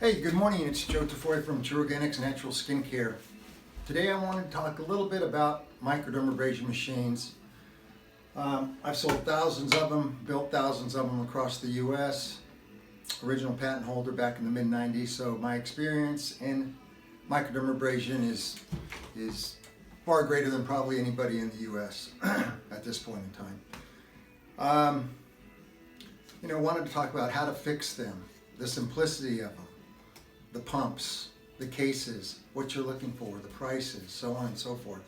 Hey, good morning. It's Joe Tafoya from True Organics Natural Skincare. Today I want to talk a little bit about microdermabrasion machines. I've sold thousands of them, built thousands of them across the U.S. Original patent holder back in the mid-90s, so my experience in microdermabrasion is far greater than probably anybody in the U.S. at this point in time. Wanted to talk about how to fix them, the simplicity of them, the pumps, the cases, what you're looking for, the prices, so on and so forth.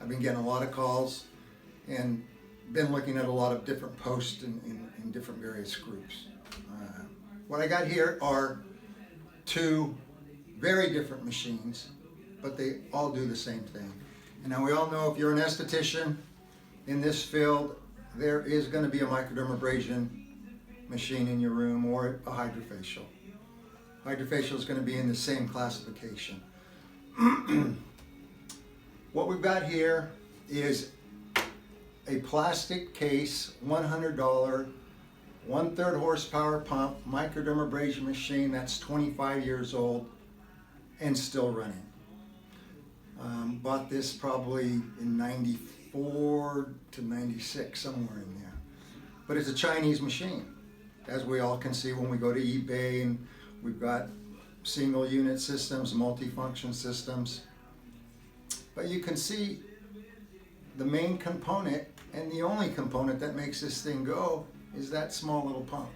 I've been getting a lot of calls and been looking at a lot of different posts in different various groups. What I got here are two very different machines, but they all do the same thing. And now we all know if you're an esthetician in this field, there is going to be a microdermabrasion machine in your room or a hydrofacial. Hydrofacial is going to be in the same classification. What we've got here is a plastic case, $100, 1/3 horsepower pump, microdermabrasion machine that's 25 years old and still running. Bought this probably in 94 to 96, somewhere in there. But it's a Chinese machine, as we all can see when we go to eBay, and we've got single unit systems, multifunction systems. But you can see the main component and the only component that makes this thing go is that small little pump.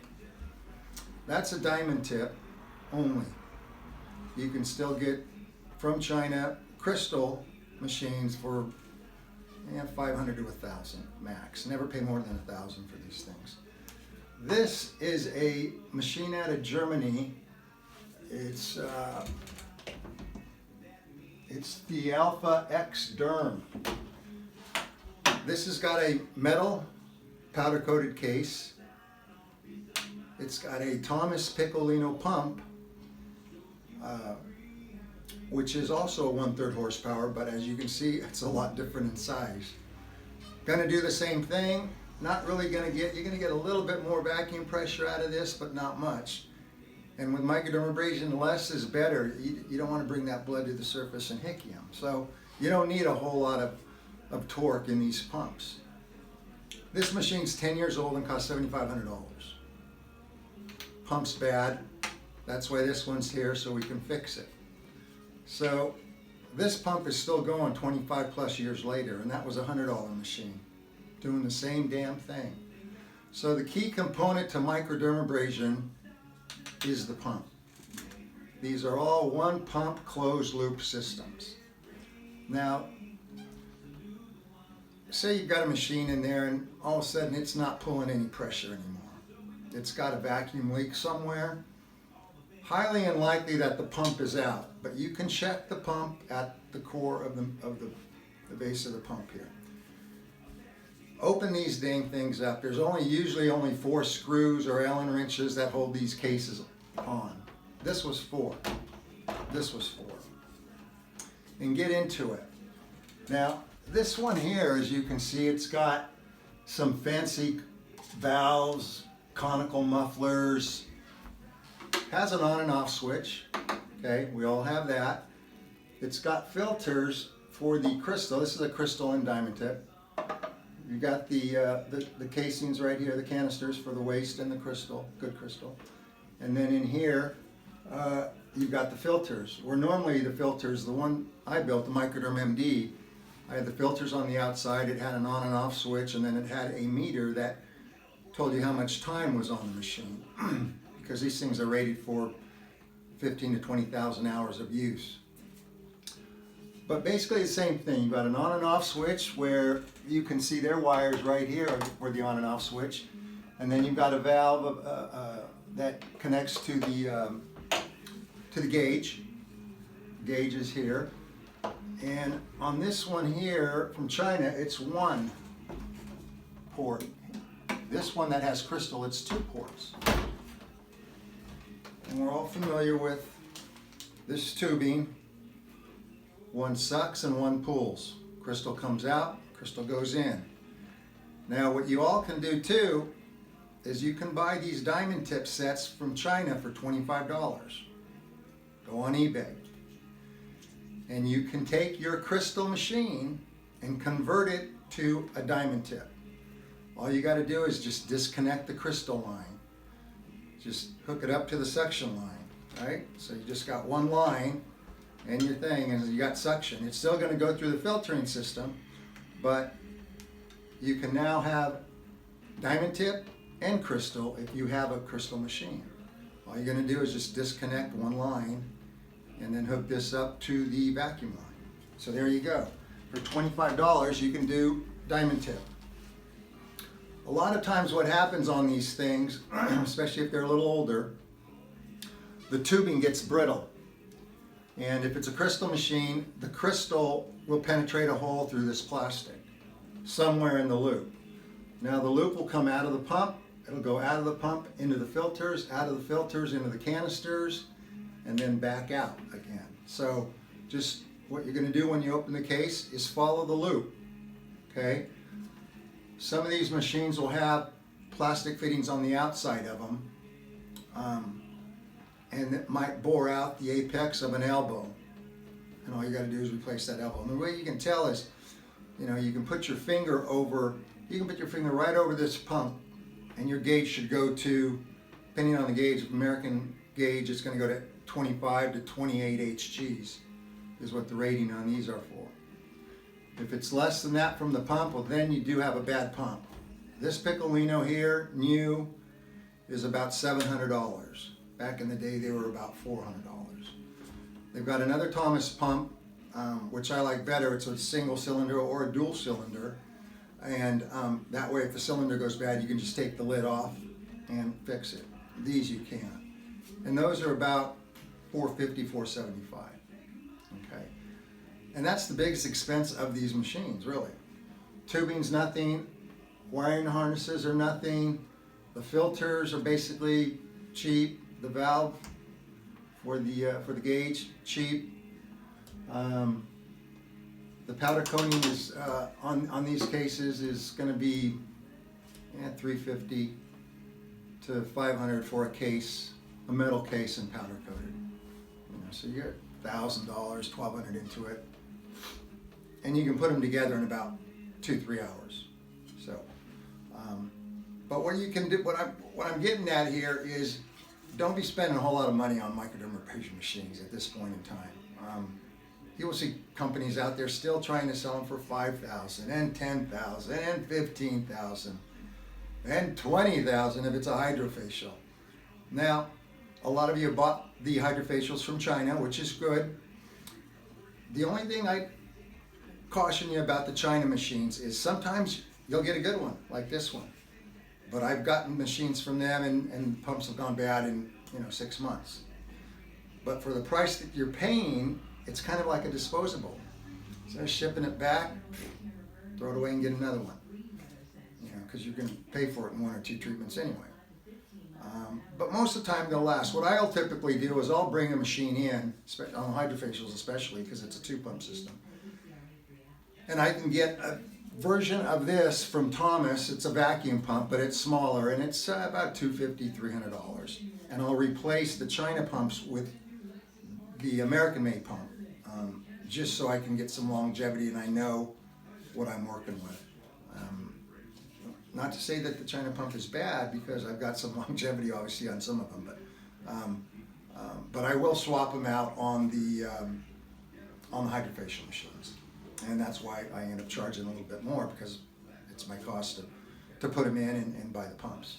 That's a diamond tip only. You can still get from China crystal machines for 500 to 1,000 max. Never pay more than 1,000 for these things. This is a machine out of Germany. It's the Alpha X Derm. This has got a metal powder coated case. It's got a Thomas Piccolino pump, which is also 1/3 horsepower, but as you can see, it's a lot different in size. Gonna do the same thing. Not really gonna get, you're gonna get a little bit more vacuum pressure out of this, but not much. And with microdermabrasion, less is better. You don't want to bring that blood to the surface and hickey them. So you don't need a whole lot of torque in these pumps. This machine's 10 years old and costs $7,500. Pump's bad. That's why this one's here, so we can fix it. So this pump is still going 25 plus years later, and that was a $100 machine, doing the same damn thing. So the key component to microdermabrasion is the pump. These are all one pump closed loop systems. Now, say you've got a machine in there and all of a sudden it's not pulling any pressure anymore. It's got a vacuum leak somewhere. Highly unlikely that the pump is out, but you can check the pump at the core of the base of the pump here. Open these dang things up. There's usually only 4 screws or Allen wrenches that hold these cases on. This was 4. This was 4. And get into it. Now, this one here, as you can see, it's got some fancy valves, conical mufflers, has an on and off switch. Okay, we all have that. It's got filters for the crystal. This is a crystal and diamond tip. You got the casings right here, the canisters for the waste and the crystal, good crystal. And then in here, you've got the filters. Where normally the filters, the one I built, the Microderm MD, I had the filters on the outside. It had an on and off switch, and then it had a meter that told you how much time was on the machine. Because these things are rated for 15 to 20,000 hours of use. But basically the same thing. You've got an on and off switch where you can see their wires right here for the on and off switch. And then you've got a valve that connects to the gauge. Gauge is here. And on this one here from China, it's 1 port. This one that has crystal, it's 2 ports. And we're all familiar with this tubing. 1 sucks and 1 pulls. Crystal comes out, crystal goes in. Now what you all can do too is you can buy these diamond tip sets from China for $25. Go on eBay. And you can take your crystal machine and convert it to a diamond tip. All you got to do is just disconnect the crystal line. Just hook it up to the suction line, right? So you just got one line and your thing, and you got suction. It's still going to go through the filtering system, but you can now have diamond tip and crystal if you have a crystal machine. All you're going to do is just disconnect one line and then hook this up to the vacuum line. So there you go. For $25 you can do diamond tip. A lot of times what happens on these things, especially if they're a little older, the tubing gets brittle. And if it's a crystal machine, the crystal will penetrate a hole through this plastic somewhere in the loop. Now the loop will come out of the pump, it'll go out of the pump into the filters, out of the filters into the canisters, and then back out again. So just what you're going to do when you open the case is follow the loop, okay? Some of these machines will have plastic fittings on the outside of them, and it might bore out the apex of an elbow. And all you got to do is replace that elbow. And the way you can tell is, you know, you can put your finger right over this pump, and your gauge should go to, depending on the gauge, American gauge, it's going to go to 25 to 28 HGs, is what the rating on these are for. If it's less than that from the pump, well, then you do have a bad pump. This Piccolino here, new, is about $700. Back in the day, they were about $400. They've got another Thomas pump, which I like better. It's a single cylinder or a dual cylinder. And that way, if the cylinder goes bad, you can just take the lid off and fix it. These you can't. And those are about $450, $475. Okay. And that's the biggest expense of these machines, really. Tubing's nothing. Wiring harnesses are nothing. The filters are basically cheap. The valve for the gauge, cheap. The powder coating is on these cases is going to be $350 to $500 for a case, a metal case and powder coated. You know, so you get $1,000, $1,200 into it, and you can put them together in about 2-3 hours. So, but what you can do, what I'm getting at here is, don't be spending a whole lot of money on microdermabrasion machines at this point in time. You will see companies out there still trying to sell them for $5,000 and $10,000 and $15,000 and $20,000 if it's a hydrofacial. Now, a lot of you bought the hydrofacials from China, which is good. The only thing I caution you about the China machines is sometimes you'll get a good one, like this one. But I've gotten machines from them and pumps have gone bad in 6 months. But for the price that you're paying, it's kind of like a disposable. So shipping it back, throw it away and get another one. Because you're going to pay for it in 1 or 2 treatments anyway. But most of the time they'll last. What I'll typically do is I'll bring a machine in, on hydrofacials especially, because it's a 2-pump system. And I can get a version of this from Thomas. It's a vacuum pump, but it's smaller, and it's about $250, $300. And I'll replace the China pumps with the American-made pump, just so I can get some longevity and I know what I'm working with. Not to say that the China pump is bad, because I've got some longevity obviously on some of them, but I will swap them out on the hydrofacial machines, and that's why I end up charging a little bit more, because it's my cost to put them in and buy the pumps.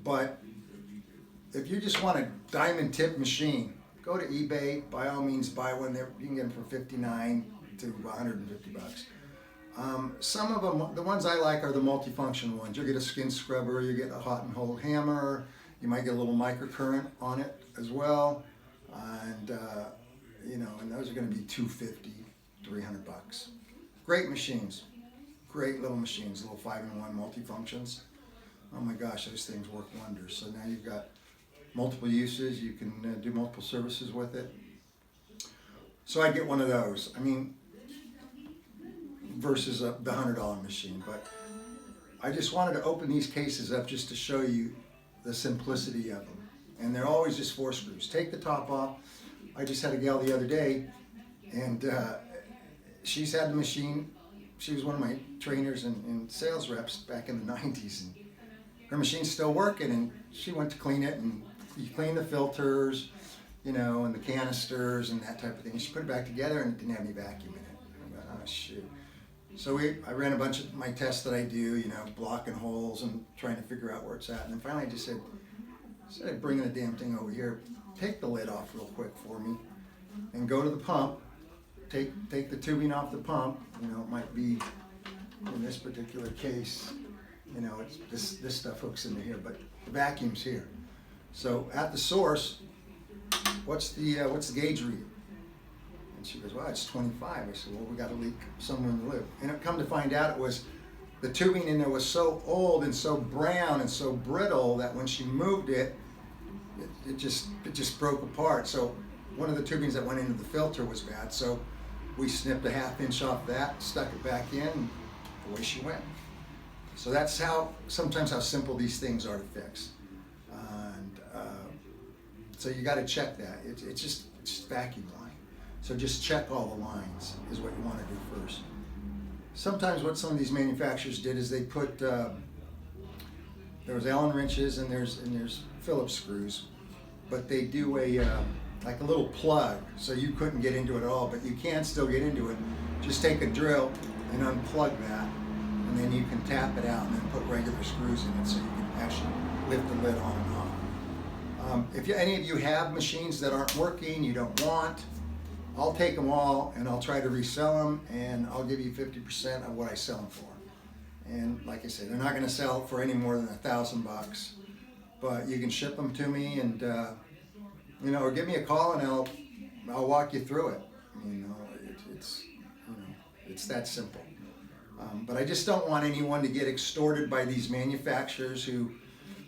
But if you just want a diamond tip machine, go to eBay. By all means, buy one. You can get them for $59 to $150. Some of them, the ones I like, are the multifunction ones. You'll get a skin scrubber, you get a hot and hold hammer, you might get a little microcurrent on it as well, and and those are going to be $250, $300. Great machines, great little machines, little 5-in-1 multifunctions. Oh my gosh, those things work wonders. So now you've got multiple uses, you can do multiple services with it. So I'd get one of those. I mean, versus the $100 machine. But I just wanted to open these cases up just to show you the simplicity of them. and they're always just 4 screws. Take the top off. I just had a gal the other day, and she's had the machine. She was one of my trainers and sales reps back in the 90s, and her machine's still working, and she went to clean it, and you clean the filters, you know, and the canisters and that type of thing. She put it back together, and it didn't have any vacuum in it. I went, oh shoot. So I ran a bunch of my tests that I do, you know, blocking holes and trying to figure out where it's at. And then finally I just said, instead of bringing the damn thing over here, take the lid off real quick for me and go to the pump. Take the tubing off the pump. You know, it might be, in this particular case, you know, it's this stuff hooks into here, but the vacuum's here. So at the source, what's the gauge reading? And she goes, well, it's 25. I said, well, we got a leak somewhere in the loop. And it come to find out, it was the tubing in there was so old and so brown and so brittle that when she moved it, it just broke apart. So one of the tubings that went into the filter was bad. So we snipped a 1/2 inch off that, stuck it back in, and away she went. So that's sometimes how simple these things are to fix. And so you got to check that. It's just vacuum line. So just check all the lines is what you want to do first. Sometimes what some of these manufacturers did is they put there was Allen wrenches and there's Phillips screws, but they do like a little plug, so you couldn't get into it at all, but you can still get into it. Just take a drill and unplug that, and then you can tap it out and then put regular screws in it, so you can actually lift the lid on and off. If any of you have machines that aren't working, you don't want, I'll take them all and I'll try to resell them, and I'll give you 50% of what I sell them for. And like I said, they're not going to sell for any more than $1,000, but you can ship them to me, and you know, or give me a call and I'll walk you through it. You know, it's that simple. But I just don't want anyone to get extorted by these manufacturers who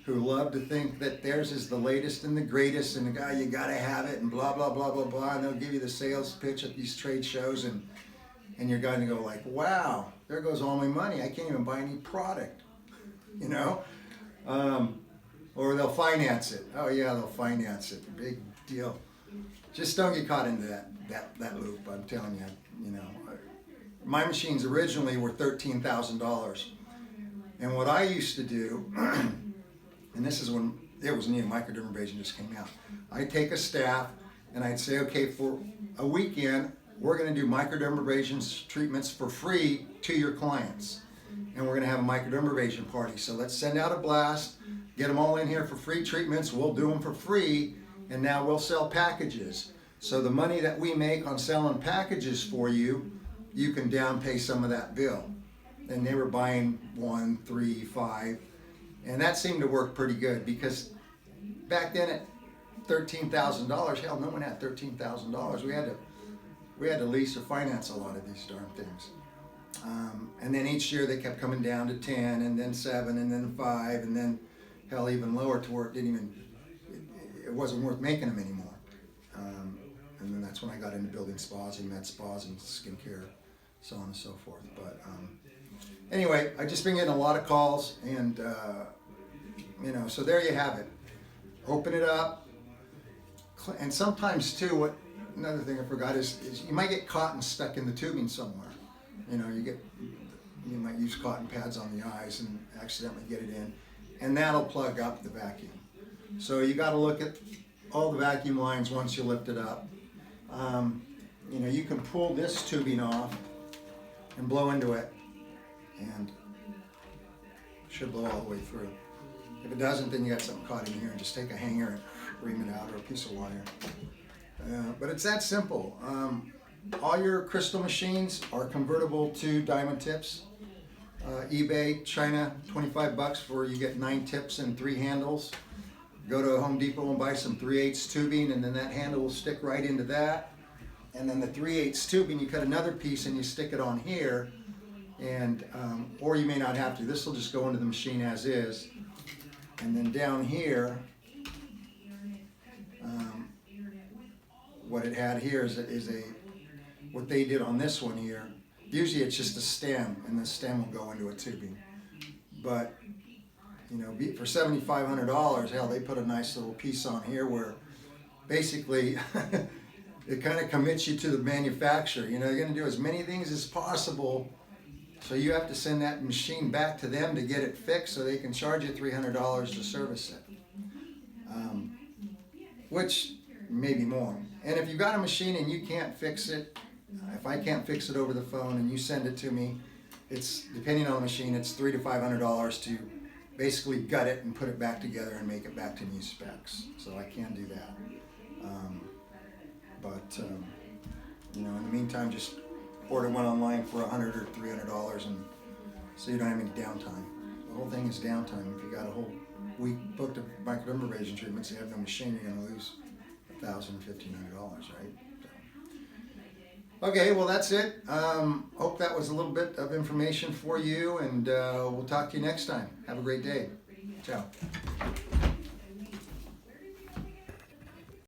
love to think that theirs is the latest and the greatest, and the guy, you gotta have it, and blah blah blah blah blah, and they'll give you the sales pitch at these trade shows, and you're going to go like, wow, there goes all my money. I can't even buy any product, you know. Or they'll finance it. Oh yeah, they'll finance it. Big deal. Just don't get caught into that loop. I'm telling you. You know, my machines originally were $13,000, and what I used to do, and this is when it was new, microdermabrasion just came out. I'd take a staff and I'd say, okay, for a weekend, we're going to do microdermabrasion treatments for free to your clients, and we're going to have a microdermabrasion party. So let's send out a blast. Get them all in here for free treatments. We'll do them for free, and now we'll sell packages. So the money that we make on selling packages for you, you can down pay some of that bill. And they were buying 1, 3, 5, and that seemed to work pretty good, because back then at $13,000, hell, no one had $13,000. We had to lease or finance a lot of these darn things. And then each year they kept coming down to 10, and then 7, and then 5, and then hell, even lower, to where it wasn't worth making them anymore. And then that's when I got into building spas and med spas and skincare, so on and so forth. But anyway, I just been getting a lot of calls, and you know, so there you have it. Open it up, and sometimes too, another thing I forgot is you might get cotton stuck in the tubing somewhere. You know, you might use cotton pads on the eyes and accidentally get it in, and that'll plug up the vacuum. So you got to look at all the vacuum lines once you lift it up. You know, you can pull this tubing off and blow into it, and it should blow all the way through. If it doesn't, then you got something caught in here, and just take a hanger and ream it out, or a piece of wire. But it's that simple. All your crystal machines are convertible to diamond tips. eBay, China, $25 for you get 9 tips and 3 handles. Go to Home Depot and buy some 3/8 tubing, and then that handle will stick right into that. And then the 3/8 tubing, you cut another piece and you stick it on here, and or you may not have to. This will just go into the machine as is. And then down here, what it had here is what they did on this one here. Usually it's just a stem, and the stem will go into a tubing. But you know, for $7,500, hell, they put a nice little piece on here where basically it kind of commits you to the manufacturer. You know, you're going to do as many things as possible, so you have to send that machine back to them to get it fixed so they can charge you $300 to service it. Which maybe more. And if you've got a machine and you can't fix it, if I can't fix it over the phone and you send it to me, it's, depending on the machine, it's $300 to $500 to basically gut it and put it back together and make it back to new specs. So I can do that. You know, in the meantime, just order one online for $100 or $300, and so you don't have any downtime. The whole thing is downtime. If you got a whole week booked of microdermabrasion treatments, you have no machine, you're going to lose $1,000, $1,500, right? So. Okay, well that's it. Hope that was a little bit of information for you, and we'll talk to you next time. Have a great day. Ciao.